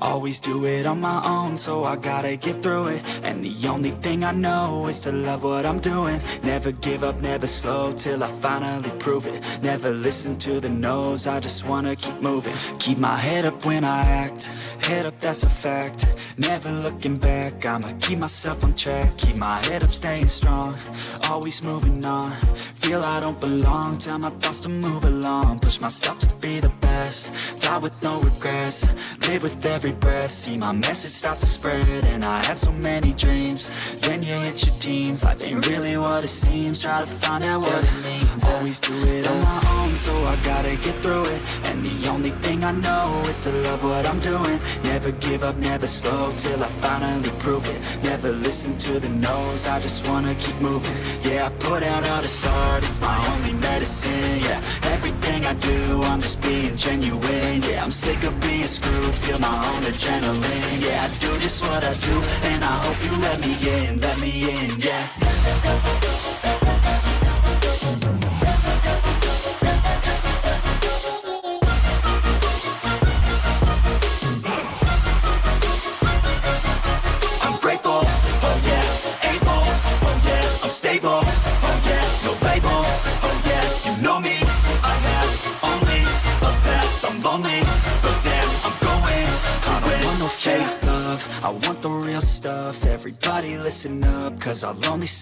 Always do it on my own, so I gotta get through it. And the only thing I know is to love what I'm doing. Never give up, never slow, till I finally prove it. Never listen to the no's, I just wanna keep moving. Keep my head up when I act, head up, that's a fact. Never looking back, I'ma keep myself on track. Keep my head up, staying strong, always moving on. Feel I don't belong, tell my thoughts to move along. Push myself to be the best, die with no regrets. Live with every breath, see my message start to spread. And I had so many dreams, then you hit your teens. Life ain't really what it seems, try to find out what it means. Always do it on my own, so I gotta get through it. And the only thing I know is to love what I'm doing. Never give up, never slow, till I finally prove it. Never listen to the no's, I just wanna keep moving. Yeah, I put out all this art, it's my only medicine. Yeah, everything I do, I'm just being genuine. Yeah, I'm sick of being screwed, feel my own adrenaline. Yeah, I do just what I do, and I hope you let me in, yeah. I'm grateful, oh yeah, able, oh yeah, I'm stable, oh yeah, no label, oh yeah, you know me, I have only a path, I'm lonely, but damn, I'm going to win. I don't want no fake love, I want the real stuff. Everybody listen up, cause I'll only say